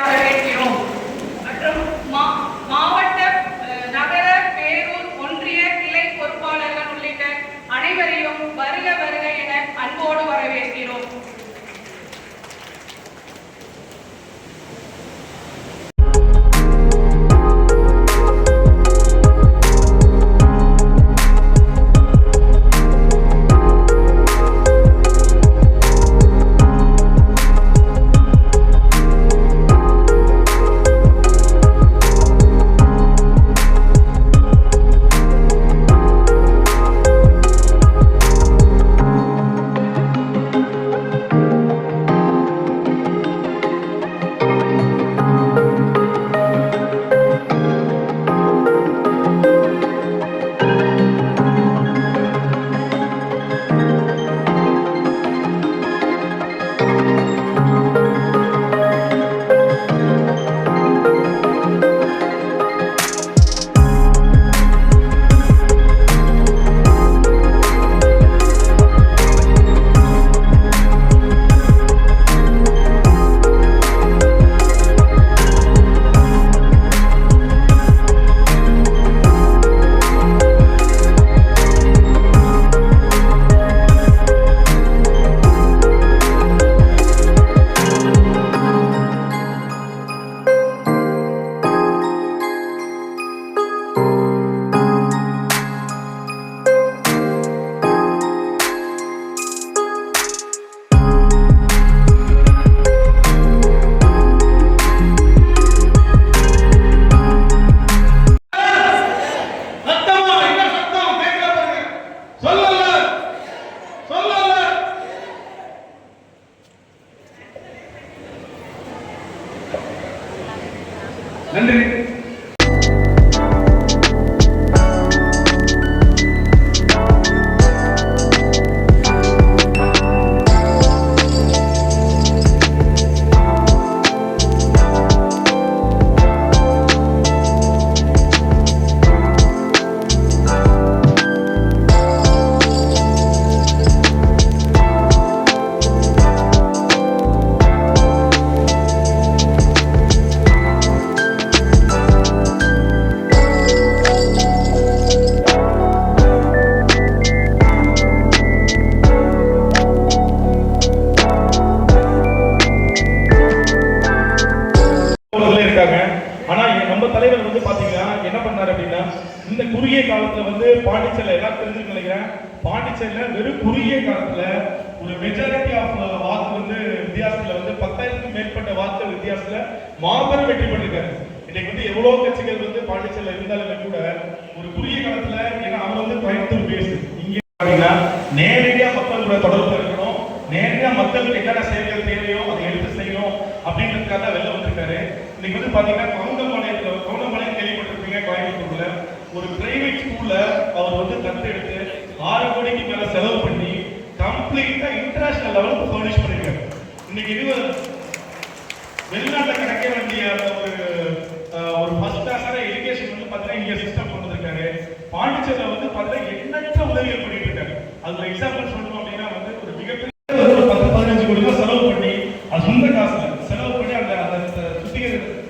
வரவேற்கிறோம். மற்றும் மாவட்ட, நகர, பேரூர், ஒன்றிய கிளை பொறுப்பாளர்கள் உள்ளிட்ட அனைவரையும் வருக வருக என அன்போடு வரவேற்கிறோம். நன்றி. ஆனா நம்ம தலைவர் வந்து பாத்தீங்கன்னா என்ன பண்ணாரு அப்படின்னா, இந்த குறுகிய காலத்துல வந்து பாண்டிச்சேரியில எல்லாம் தெரிஞ்சு நினைக்கிறேன், பாண்டிச்சேரியில வெறும் குறுகிய காலத்துல ஒரு மெஜாரிட்டி ஆஃப் வாக்கு வந்து வித்தியாசத்துல வந்து 10,000க்கும் மேற்பட்ட வாக்கு வித்தியாசத்துல மாபெரும் வெற்றி பெற்றிருக்காரு. இன்னைக்கு வந்து எவ்வளவு கட்சிகள் வந்து பாண்டிச்சேரியில இருந்தாலுமே கூட ஒரு குறுகிய காலத்துல, ஏன்னா அவர் வந்து கோயம்புத்தூர் பேசு, இங்க பாத்தீங்கன்னா நேரடியா மக்களோட தொடர்பு இருக்கணும், நேரடியா மக்களுக்கு என்னென்ன சேவைகள் தேவையோ அதை எடுத்து செய்யணும் அப்படின்றதுக்காக வெளில வந்திருக்காரு. இன்னைக்கு வந்து பாத்தீங்கன்னா கவுண்டம்பாளையம் கேள்விப்பட்டிருப்பீங்க, கோயம்புத்தூர்ல ஒரு பிரைவேட் ஸ்கூல்ல அவர் வந்து தத்தெடுத்து 6 கோடிக்கு மேல செலவு பண்ணி கம்ப்ளீட்டா இன்டர்நேஷனல் லெவலுக்கு ஃபர்னிஷ் பண்ணிருக்காரு. இன்னைக்கு வெளிநாட்டுல கிடைக்க வேண்டிய ஒரு ஃபர்ஸ்ட் கிளாஸான எஜுகேஷன் வந்து பாத்தீங்கன்னா இங்க சிஸ்டம் கொண்டு வந்திருக்காரு. பாண்டிச்சேரியில வந்து பாத்தீங்கன்னா எண்ணற்ற உதவிகள் பண்ணிட்டு இருக்காரு. அது ஒரு எக்ஸாம்பிள் சொல்லணும் அப்படின்னா வந்து ஒரு மிகப்பெரிய 10-15 கோடி ரூபாய் செலவு பண்ணி, அது சொந்த காசுல செலவு பண்ணி அந்த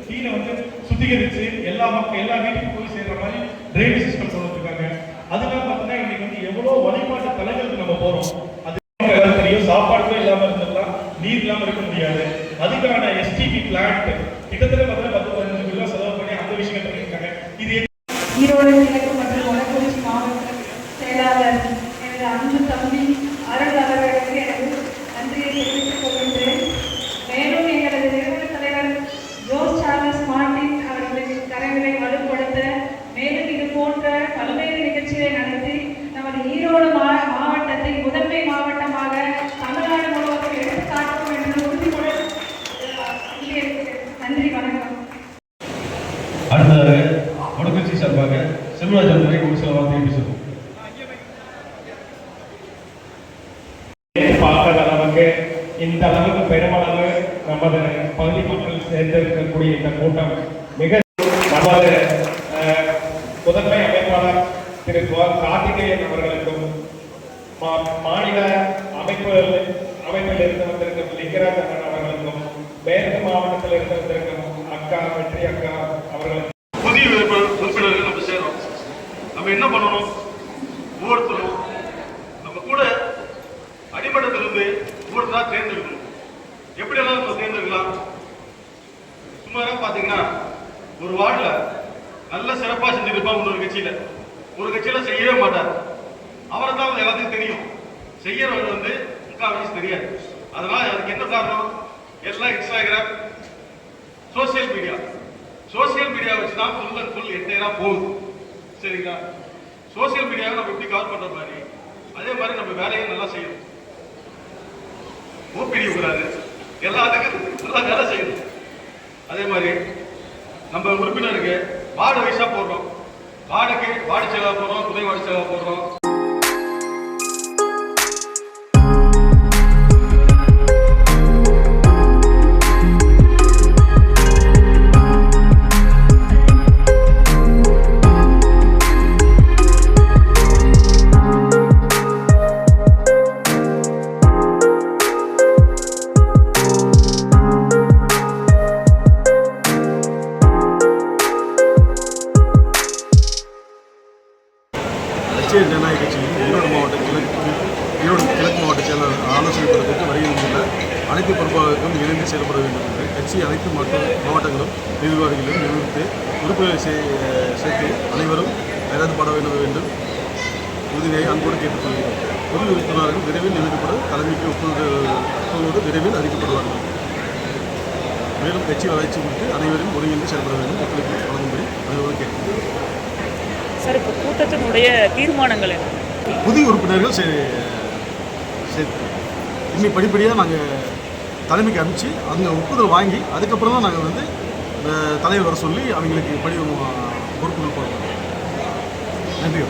தீனை வந்து சுத்திகரிச்சு எல்லா வீட்டுக்கும் போய் சேர்ற மாதிரி ட்ரைனேஜ் சிஸ்டம் கொண்டு வந்திருக்காங்க. அதெல்லாம் பார்த்தீங்கன்னா இன்னைக்கு வந்து எவ்வளவு வழிபாட்டு தலங்களுக்கு நம்ம போறோம். அது தெரியும், சாப்பாடு கூட இல்லாம இருந்ததுலாம் நீர் இல்லாம இருக்க முடியாது. அதுக்கான எஸ்டிபி பிளான்ட் கிட்டத்தட்ட பார்த்தீங்கன்னா 10-15 கோடி ரூபாய் செலவு பண்ணி அந்த விஷயம் பண்ணியிருக்காங்க. இது ஈரோடு கிழக்கு மற்றும் வடக்குறிச்சி மாவட்ட செயலாளர் எனது அன்பு தம்பி அருள் அவர்களுக்கு எனது நன்றியை தெரிவித்துக் கொள்கின்றேன். மேலும் எங்களது நிறுவன தலைவர் ஜோஸ் சார்லஸ் மார்டின் அவர்களின் கரங்களை வலுப்படுத்த, மேலும் இது போன்ற பல்வேறு நிகழ்ச்சிகளை நடத்தி நமது ஈரோடு மாவட்டத்தை முதன்மை மாவட்டமாக தமிழ்நாடு முழுவதும் எடுத்துக்காட்டும் என்று உறுதியுடன் நன்றி. வணக்கம். அடுத்ததாக வடக்குறிச்சி சார்பாக செல்வராஜ் அவர்களை ஒரு சில வார்த்தையை பேசுவோம். பார்க்காத அளவுக்கு இந்த அளவுக்கு பெருமளவு நமது பகுதி மக்கள் சேர்ந்திருக்கக்கூடிய இந்த கூட்டம் மிக நமது முதன்மை அமைப்பாளர் திரு கார்த்திகேயன் அவர்களுக்கும் மாநில அமைப்பில் இருந்து வந்திருக்கும் லிங்கராஜ் அவர்களுக்கும் மேற்கு மாவட்டத்தில் இருந்து வந்திருக்கும் அக்கா வெற்றி அக்கா அவர்களுக்கு புதிய உறுப்பினர்கள் நம்ம சேரும். நம்ம என்ன பண்ணணும், ஒவ்வொருத்தரும் நம்ம கூட அடிமட்டத்திலிருந்து ஒவ்வொருத்தரா தேர்ந்தெடுக்கணும். எப்படியெல்லாம் நம்ம தேர்ந்தெடுக்கலாம்? சுமாரா பார்த்தீங்கன்னா ஒரு வார்டில் நல்ல சிறப்பாக செஞ்சுருப்பான் ஒரு கட்சியில செய்யவே மாட்டார். அவரை தான் எல்லாத்துக்கும் தெரியும், செய்யறவர் வந்து முக்கால்வாசி தெரியாது. அதனால அதுக்கு என்ன காரணம்? எல்லாம் இன்ஸ்டாகிராம், சோசியல் மீடியா வச்சு தான் ஃபுல் அண்ட் ஃபுல் என்டையரா போகுது. சரிங்களா? சோசியல் மீடியாவை நம்ம எப்படி கவர் பண்ற மாதிரி அதே மாதிரி நம்ம வேலையை நல்லா செய்யணும். ஓபிடி கூடாது, எல்லாத்துக்கும் நல்லா வேலை செய்யணும். அதே மாதிரி நம்ம உறுப்பினருக்கு வார்டு வைஸா போடுறோம். வார்டுக்கு வார்டு செயலாளர் போடுறோம், துணை வார்டு செயலாளர் போடுறோம். லட்சிய ஜனநாயக கட்சியின் ஈரோடு கிழக்கு மாவட்ட செயலாளர் ஆலோசனை கூட்டத்திற்கு வருகின்ற அனைத்து பொறுப்பாளர்களுக்கும் இணைந்து செயல்பட வேண்டும் என்று கட்சி அனைத்து மாவட்டங்களும் நிர்வாகிகளும் நியமித்து உறுப்பினர்களை சேர்த்து அனைவரும் கைதாக்கப்பட வேண்டும் உறுதியை அன்போடு கேட்டுக்கொள்கிறோம். புதிய உறுப்பினர்கள் விரைவில் நியமிக்கப்படும் தலைமைக்கு ஒப்புதல் விரைவில் அறிவிக்கப்படுவார்கள். மேலும் கட்சி வளர்ச்சி குறித்து அனைவரும் ஒருங்கிணைந்து செயல்பட வேண்டும் ஒத்துழைப்பு வழங்கும்படி அனைவரும் கேட்கிறோம். சார், இப்போ கூட்டத்தினுடைய தீர்மானங்கள் என்ன? புதிய உறுப்பினர்கள் சேர்த்து இன்னைக்கு படிப்படியாக நாங்கள் தலைமைக்கு அனுப்பிச்சு அவங்க ஒப்புதல் வாங்கி அதுக்கப்புறம் தான் நாங்கள் வந்து தலைவர் வர சொல்லி அவங்களுக்கு பொறுப்புகள் போடுறோம். நன்றி.